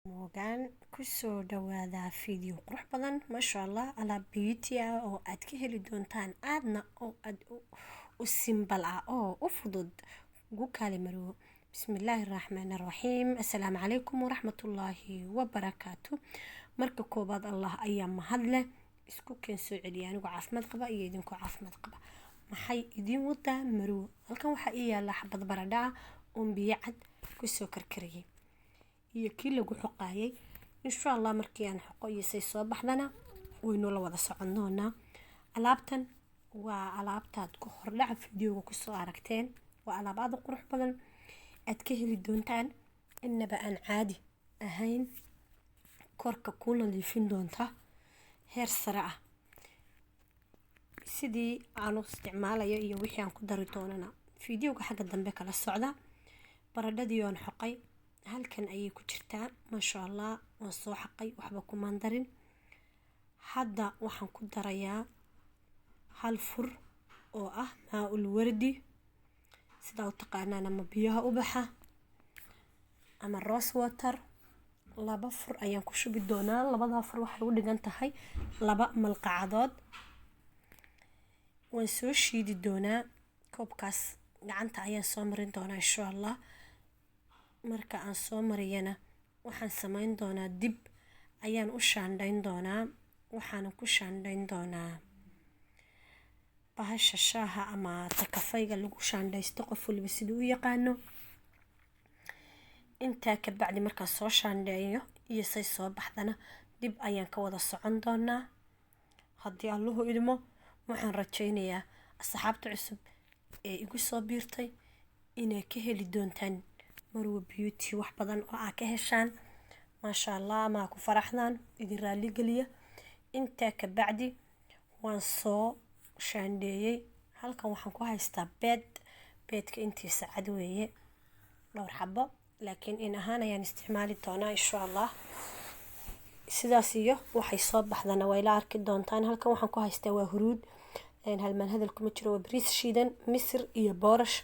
Moogaan kusoo dhawaada video qurux badan masha Allah alaab beauty ah oo aad ka heli doontaan aadna oo aad u simple ah oo u fudud ugu kali marwo bismillaahir rahmaanir rahiim assalaamu calaykum waraxmatullaahi wabarakaatu marka koobaad Allah ayaa mahad leh isku keen soo celiya anigu caafimaad qaba iyo idinku caafimaad qaba maxay idin wadaa marwo halkan waxa ii yaala xabad baradha oo biyo cad kusoo karkariyay iyo kii lagu xoqaayay insha Allah markii aan xoqo iyo say soo baxdana waynu la wada socon doonaa alaabtan waa alaabtaad ku hordhaca fiidiyowga ku soo aragteen waa alaab aad u qurux badan aad ka heli doontaan inaba aan caadi ahayn korka ku nadiifin doonta heer sare ah sidii aan u isticmaalayo iyo wixii aan ku dari doonana fiidiyowga xagga dambe kala socda baradhadii aan xoqay halkan ayay ku jirtaa masha Allah waan soo xaqay waxba kuma darin hadda waxaan ku darayaa hal fur oo ah maaul wardi sida u taqaanaan ama biyaha ubaxa ama rose water laba fur ayaan ku shubi doonaa labada fur waxay u dhigan tahay laba malqacadood waan soo shiidi doonaa koobkaas gacanta ayaan soo marin doonaa insha Allah marka aan soo mariyana waxaan sameyn doonaa dib ayaan u shaandhayn doonaa waxaan ku shaandhayn doonaa bahasha shaaha ama takafayga lagu shaandhaysto qof waliba siduu u yaqaano intaa ka bacdi markaan soo shaandheeyo iyo say soo baxdana dib ayaan ka wada socon doonaa haddii Allahu idmo waxaan rajaynayaa asxaabta cusub ee igu soo biirtay inay ka heli doontaan marwo beauty wax badan oo aad ka heshaan masha Allah ma ku faraxdaan idin raali galiya inta ka bacdi waan soo shaandheeyay halkan waxaan ku haystaa beedka intiisa cad weeye dhowr xabo laakiin in ahaan ayaan isticmaali doonaa insha Allah sidaas iyo waxay soo baxdana way la arki doontaan halkan waxaan ku haystaa waa huruud hal man hadal kuma jiro waa bariis shiidan misir iyo boorash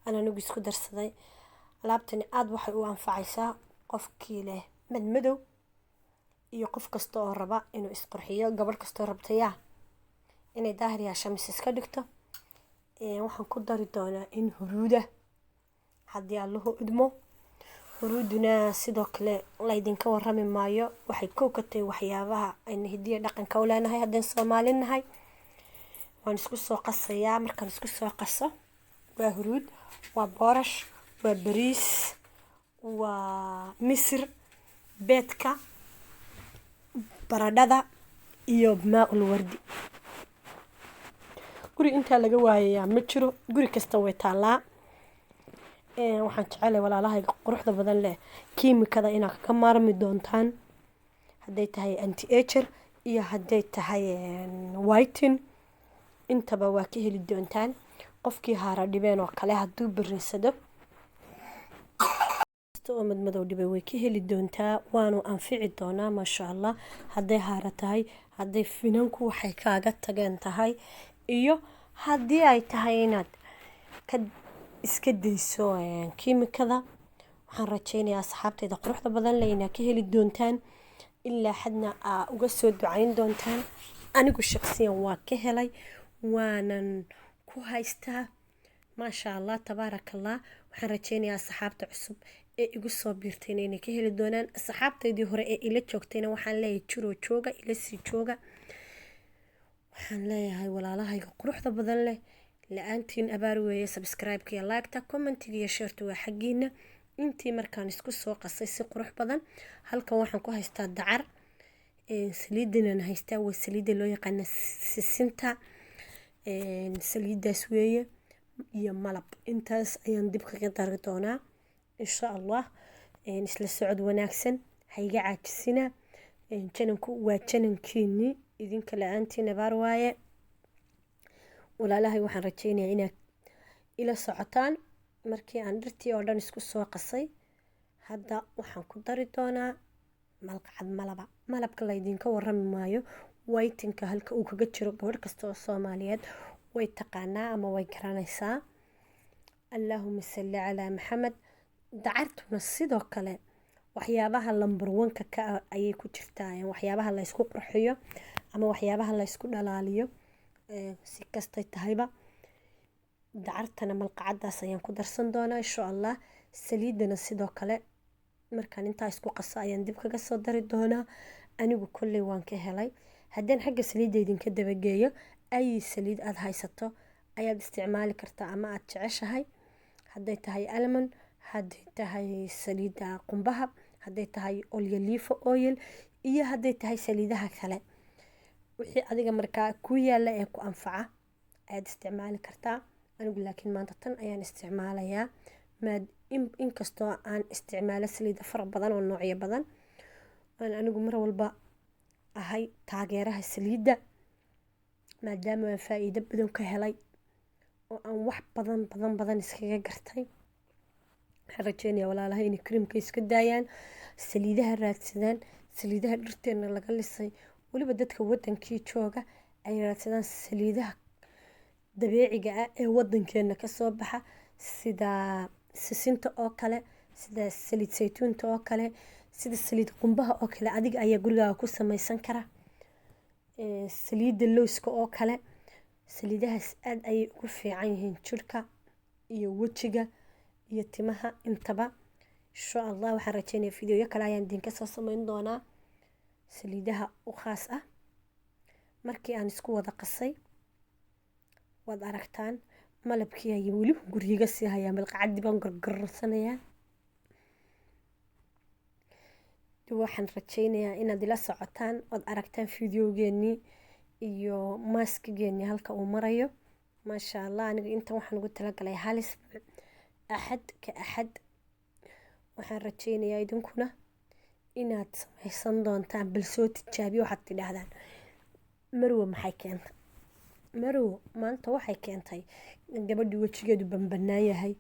anana isku darsaday alaabtani aad waxay u anfacaysaa qofkii leh madmadow iyo qof kasta oo raba inuu isqurxiyo gabadh kasta oo rabtaya inay daahir yeesho mise iska dhigto waxaan ku dari doonaa in huruuda haddii Allahu idmo huruuduna sidoo kale la idinka warrami maayo waxay kookatay waxyaabaha ayna hidiyo dhaqanka u leenahay haddaan Soomaali nahay waan isku soo qasayaa markaan isku soo qaso waa huruud waa boorash waa bariis waa misir beedka baradhada iyo maaul wardi guri inta laga waayayaa ma jiro guri kasta way taalaa waxaan jecelahay walaalahayga quruxda badan leh kiimikada inaad ka maarmi doontaan hadday tahay anti ager iyo hadday tahay whitening intaba waa ka heli doontaan qofkii haara dhibeen oo kale hadduu barinsado oo madmadow dhibay way ka heli doontaa waanu anfici doonaa masha Allah hadday haara tahay hadday finanku waxay kaaga tageen tahay iyo haddii ay tahay inaad ka iska dayso kiimikada waxaan rajaynayaa asxaabtayda quruxda badan leh inaad ka heli doontaan ilaa xadna aa uga soo ducayn doontaan anigu shakhsiyan waa ka helay waanan ku haystaa masha Allah tabaarakallah waxaan rajaynayaa asxaabta cusub ee igu soo biirtayna inay ka heli doonaan asxaabtaydii hore ee ila joogtayna waxaan leeyahay jiro jooga ila sii jooga waxaan leeyahay walaalahayga quruxda badan leh la'aantiin abaar weeye subscribe-ka iyo like-ta comment-ga iyo share-ta waa xaqiina intii markaan isku soo qasay si qurux badan halkan waxaan ku haystaa dacar saliidana haystaa waa saliida loo yaqaan sisinta saliidaas weeye iyo malab intaas ayaan dib kaga dari doonaa insha Allah isla socod wanaagsan hayga caajisina jananku waa janankiini idinka la'aantiin abaar waaye walaalahay waxaan rajaynayaa inaad ila socotaan markii aan dhirtii oo dhan isku soo qasay hadda waxaan ku dari doonaa malqacad malabka la idinka warrami maayo whitingka halka uu kaga jiro gabadh kasta oo Soomaaliyeed way taqaanaa ama way garanaysaa Allahumma salli ala Muhammad dacartuna sidoo kale waxyaabaha lambar wanka ka ah ayay ku jirtaa, waxyaabaha la ysku qurxiyo ama waxyaabaha la ysku dhalaaliyo, si kastay tahayba. dacartana malqacadaas ayaan ku darsan doonaa insha allah. saliidana sidoo kale markaan intaa isku qaso ayaan dib kaga soo dari doonaa. anigu kolley waan ka helay. haddaan xagga saliidda idinka dabageeyo, ay saliid aada haysato ayaad isticmaali kartaa ama aada jeceshahay. hadday tahay almond, hadday tahay saliidda qumbaha, hadday tahay olyoliifo oil, iyo hadday tahay saliidaha kale. wixii adiga markaa ku yaalla ee ku anfaca ayaad isticmaali kartaa. anigu laakiin maanta tan ayaan isticmaalayaa. inkastoo aan isticmaalo saliida fara badan oo noocyo badan, aan anigu mar walba ahay taageeraha saliidda, maadaama aan faa-iido badan ka helay oo aan wax badan iskaga gartay. waxaan rajeynayaa walaalahay inay kareemka iska daayaan, saliidaha raadsadaan, saliidaha dhirteena laga lisay, weliba dadka wadankii jooga ay raadsadaan saliidaha dabiiciga ah ee wadankeena kasoo baxa, sida sisinta oo kale, sida saliid saytuunta oo kale, sida saliid qumbaha oo kale. adiga ayaa gurigaaga ku samaysan kara. saliidda lowska oo kale, saliidahaas aada ayay ugu fiican yihiin jirka iyo wejiga iyo timaha intaba. insha allah waxaan rajeynaya fideoyo kale ayaan idinka soo sameyn doonaa saliidaha u khaas ah. markii aan isku wada qasay waad aragtaan malabkii ayay weli guriga sii hayaa, malqacadii baan gargarsanayaa. waxaan rajeynayaa inaad ila socotaan ood aragtaan fideogeenii iyo maaskigeenii halka uu marayo. maasha allah, aniga intan waxaan ugu talagalay hal isbuuc, axad ka axad. waxaan rajeynayaa idinkuna inaad samaysan doontaan, bal soo tijaabiyo. waxaad tidhaahdaan marwo maxay keentay. marwo maanta waxay keentay gabadhii wejigeedu banbanaan yahay.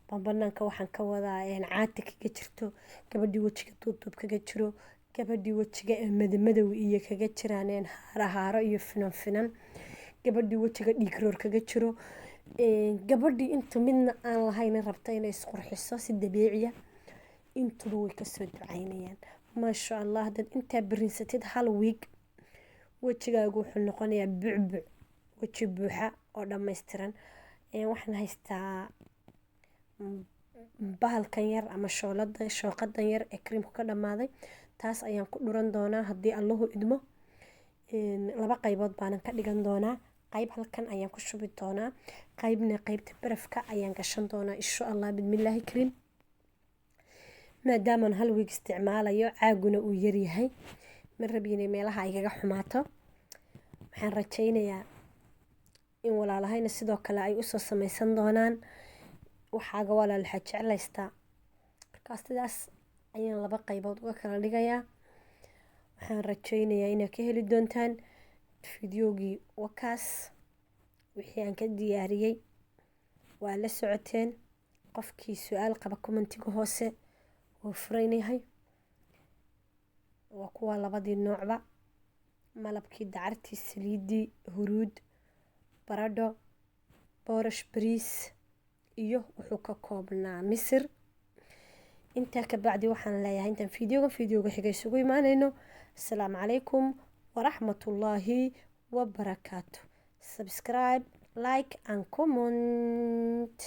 banbanaanka waxaan ka wadaa caata kaga jirto, gabadhii wejiga duubduub kaga jiro, gabadhii wejiga madamadow iyo kaga jiraan haaro iyo finan, gabadhii wejiga dhiigroor kaga jiro, gabadhii inta midna aan lahayn rabta inay isqurxiso si dabiiciya, intuba way kasoo ducaynayaan. maasha allah, haddaad intaa berinsatid hal wiig wejigaagu wuxuu noqonayaa bucbuc, weji buuxa oo dhammaystiran. waxaan haystaa bahalkan yar ama shooqadan yar ee kareemku ka dhammaaday, taas ayaan ku dhuran doonaa haddii allahu idmo. 2 qaybood baanan ka dhigan doonaa. qayb halkan ayaan ku shubi doonaa, qaybna qaybta barafka ayaan gashan doonaa insha allah bidmillaahi kariim. maadaamaan hal wiig isticmaalayo, caaguna uu yaryahay, ma rabi inay meelaha igaga xumaato. waxaan rajeynayaa in walaalahayna sidoo kale ay usoo samaysan doonaan. waxaaga walaal waxaa jeclaystaa. markaas sidaas ayaan 2 qaybood uga kala dhigayaa. waxaan rajeynayaa inaad ka heli doontaan fideogii wakaas. wixii aan ka diyaariyey waa la socoteen. qofkii su-aal qaba commentiga hoose wuu furan yahay. waa kuwa 2dii noocba, malabkii, dacartii, saliidii, huruud, baradho, boorash, bariis iyo wuxuu ka koobnaa misir. intaa ka bacdi waxaan leeyahay intaan fideoga xiga isugu imaanayno, asalaamu calaykum waraxmatullaahi wabarakaatu. subscribe, like and comment.